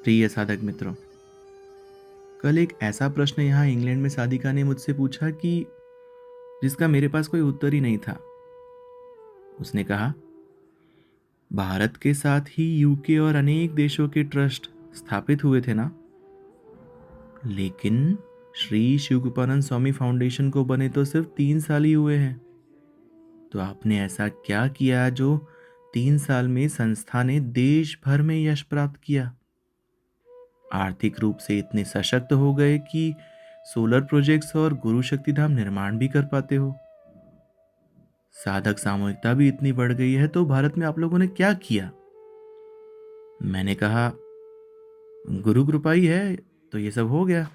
प्रिय साधक मित्रों, कल एक ऐसा प्रश्न यहाँ इंग्लैंड में साधिका ने मुझसे पूछा कि जिसका मेरे पास कोई उत्तर ही नहीं था। उसने कहा, भारत के साथ ही यूके और अनेक देशों के ट्रस्ट स्थापित हुए थे ना, लेकिन श्री शिवकृपानंद स्वामी फाउंडेशन को बने तो सिर्फ 3 साल ही हुए हैं। तो आपने ऐसा क्या किया जो 3 साल में संस्था ने देश भर में यश प्राप्त किया? आर्थिक रूप से इतने सशक्त हो गए कि सोलर प्रोजेक्ट्स और गुरु शक्ति धाम निर्माण भी कर पाते हो। साधक सामूहिकता भी इतनी बढ़ गई है, तो भारत में आप लोगों ने क्या किया? मैंने कहा, गुरु कृपा ही है तो ये सब हो गया,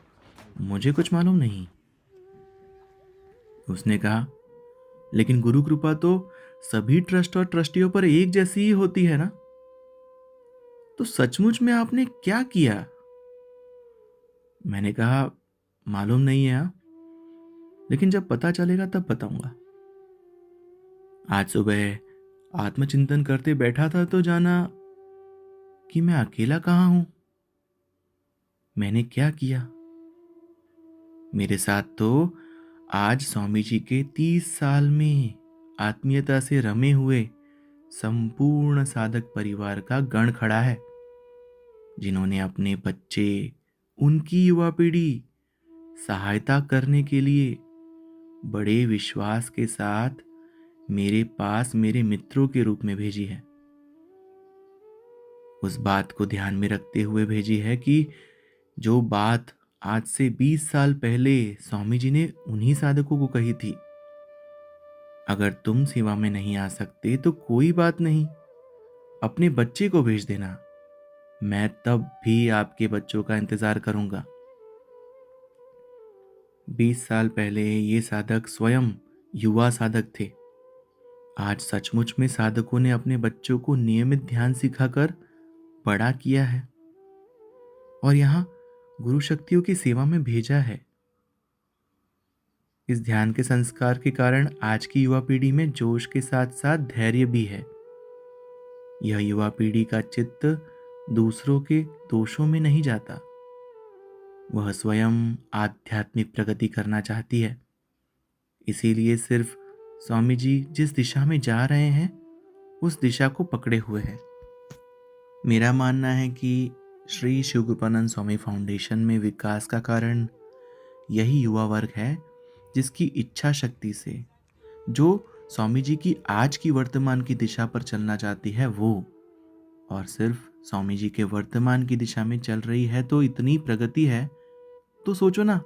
मुझे कुछ मालूम नहीं। उसने कहा, लेकिन गुरु कृपा तो सभी ट्रस्ट और ट्रस्टियों पर एक जैसी ही होती है ना, तो सचमुच में आपने क्या किया? मैंने कहा, मालूम नहीं है, लेकिन जब पता चलेगा तब बताऊंगा। आज सुबह आत्मचिंतन करते बैठा था तो जाना कि मैं अकेला कहाँ हूं। मैंने क्या किया? मेरे साथ तो आज स्वामी जी के 30 साल में आत्मीयता से रमे हुए संपूर्ण साधक परिवार का गण खड़ा है, जिन्होंने अपने बच्चे, उनकी युवा पीढ़ी सहायता करने के लिए बड़े विश्वास के साथ मेरे पास मेरे मित्रों के रूप में भेजी है। उस बात को ध्यान में रखते हुए भेजी है कि जो बात आज से 20 साल पहले स्वामी जी ने उन्हीं साधकों को कही थी, अगर तुम सेवा में नहीं आ सकते तो कोई बात नहीं, अपने बच्चे को भेज देना, मैं तब भी आपके बच्चों का इंतजार करूंगा। 20 साल पहले ये साधक स्वयं युवा साधक थे। आज सचमुच में साधकों ने अपने बच्चों को नियमित ध्यान सिखाकर बड़ा किया है और यहाँ गुरु शक्तियों की सेवा में भेजा है। इस ध्यान के संस्कार के कारण आज की युवा पीढ़ी में जोश के साथ साथ धैर्य भी है। यह युवा पीढ़ी का चित्त दूसरों के दोषों में नहीं जाता, वह स्वयं आध्यात्मिक प्रगति करना चाहती है। इसीलिए सिर्फ स्वामी जी जिस दिशा में जा रहे हैं उस दिशा को पकड़े हुए हैं। मेरा मानना है कि श्री शिवकृपानंद स्वामी फाउंडेशन में विकास का कारण यही युवा वर्ग है, जिसकी इच्छा शक्ति से जो स्वामी जी की आज की वर्तमान की दिशा पर चलना चाहती है वो, और सिर्फ स्वामी जी के वर्तमान की दिशा में चल रही है तो इतनी प्रगति है। तो सोचो ना,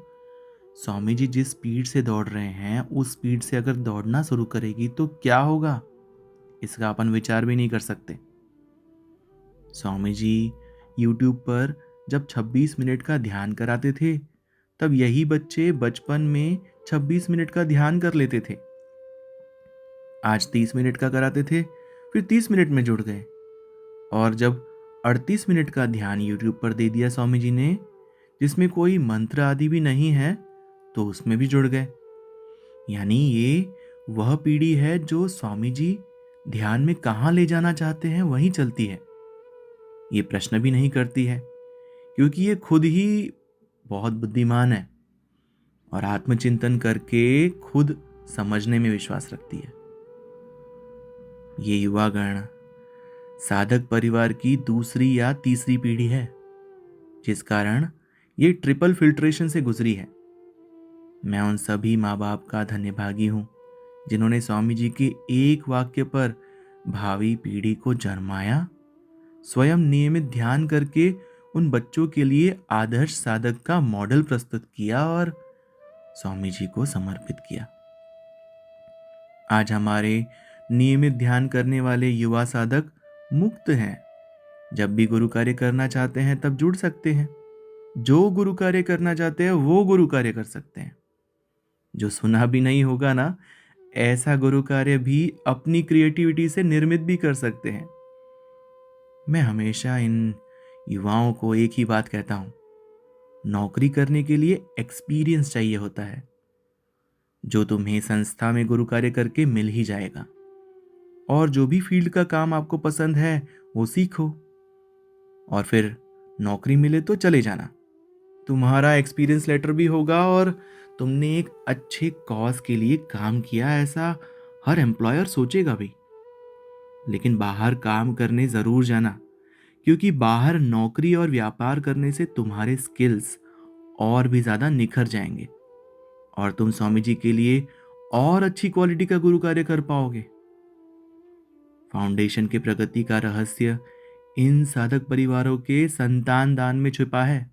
स्वामी जी जिस स्पीड से दौड़ रहे हैं उस स्पीड से अगर दौड़ना शुरू करेगी तो क्या होगा, इसका अपन विचार भी नहीं कर सकते। स्वामी जी YouTube पर जब 26 मिनट का ध्यान कराते थे, तब यही बच्चे बचपन में 26 मिनट का ध्यान कर लेते थे। आज 30 मिनट का कराते थे, फिर 30 मिनट में जुड़ गए, और जब 38 मिनट का ध्यान YouTube पर दे दिया स्वामी जी ने, जिसमें कोई मंत्र आदि भी नहीं है, तो उसमें भी जुड़ गए। यानी ये वह पीढ़ी है जो स्वामी जी ध्यान में कहाँ ले जाना चाहते हैं वहीं चलती है। ये प्रश्न भी नहीं करती है, क्योंकि ये खुद ही बहुत बुद्धिमान है और आत्मचिंतन करके खुद समझने में विश्वास रखती है। ये युवागण साधक परिवार की दूसरी या तीसरी पीढ़ी है, जिस कारण ये ट्रिपल फिल्ट्रेशन से गुजरी है। मैं उन सभी माँ बाप का धन्यभागी हूँ जिन्होंने स्वामी जी के एक वाक्य पर भावी पीढ़ी को जन्माया, स्वयं नियमित ध्यान करके उन बच्चों के लिए आदर्श साधक का मॉडल प्रस्तुत किया और स्वामी जी को समर्पित किया। आज हमारे नियमित ध्यान करने वाले युवा साधक मुक्त हैं। जब भी गुरु कार्य करना चाहते हैं तब जुड़ सकते हैं। जो गुरु कार्य करना चाहते हैं वो गुरु कार्य कर सकते हैं। जो सुना भी नहीं होगा ना, ऐसा गुरु कार्य भी अपनी क्रिएटिविटी से निर्मित भी कर सकते हैं। मैं हमेशा इन युवाओं को एक ही बात कहता हूं, नौकरी करने के लिए एक्सपीरियंस चाहिए होता है, जो तुम्हें संस्था में गुरु कार्य करके मिल ही जाएगा। और जो भी फील्ड का काम आपको पसंद है वो सीखो, और फिर नौकरी मिले तो चले जाना, तुम्हारा एक्सपीरियंस लेटर भी होगा और तुमने एक अच्छे कॉज के लिए काम किया, ऐसा हर एम्प्लॉयर सोचेगा भी। लेकिन बाहर काम करने ज़रूर जाना, क्योंकि बाहर नौकरी और व्यापार करने से तुम्हारे स्किल्स और भी ज़्यादा निखर जाएंगे और तुम स्वामी जी के लिए और अच्छी क्वालिटी का गुरु कार्य कर पाओगे। फाउंडेशन की प्रगति का रहस्य इन साधक परिवारों के संतान दान में छिपा है,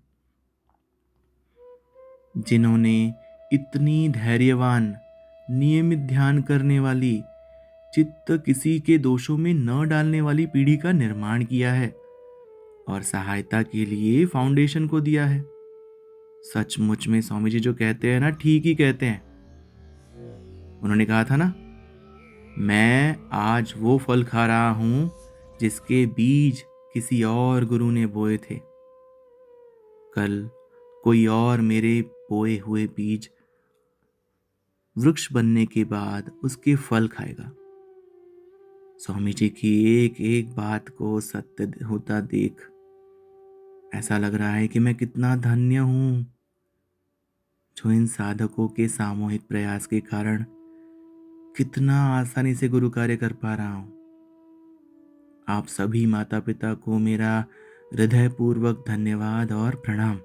जिन्होंने इतनी धैर्यवान, नियमित ध्यान करने वाली, चित्त किसी के दोषों में न डालने वाली पीढ़ी का निर्माण किया है और सहायता के लिए फाउंडेशन को दिया है। सचमुच में स्वामी जी जो कहते हैं ना, ठीक ही कहते हैं। उन्होंने कहा था ना, मैं आज वो फल खा रहा हूं जिसके बीज किसी और गुरु ने बोए थे। कल कोई और मेरे बोए हुए बीज वृक्ष बनने के बाद उसके फल खाएगा। स्वामी जी की एक एक बात को सत्य होता देख ऐसा लग रहा है कि मैं कितना धन्य हूं, जो इन साधकों के सामूहिक प्रयास के कारण कितना आसानी से गुरु कार्य कर पा रहा हूं। आप सभी माता पिता को मेरा हृदयपूर्वक धन्यवाद और प्रणाम।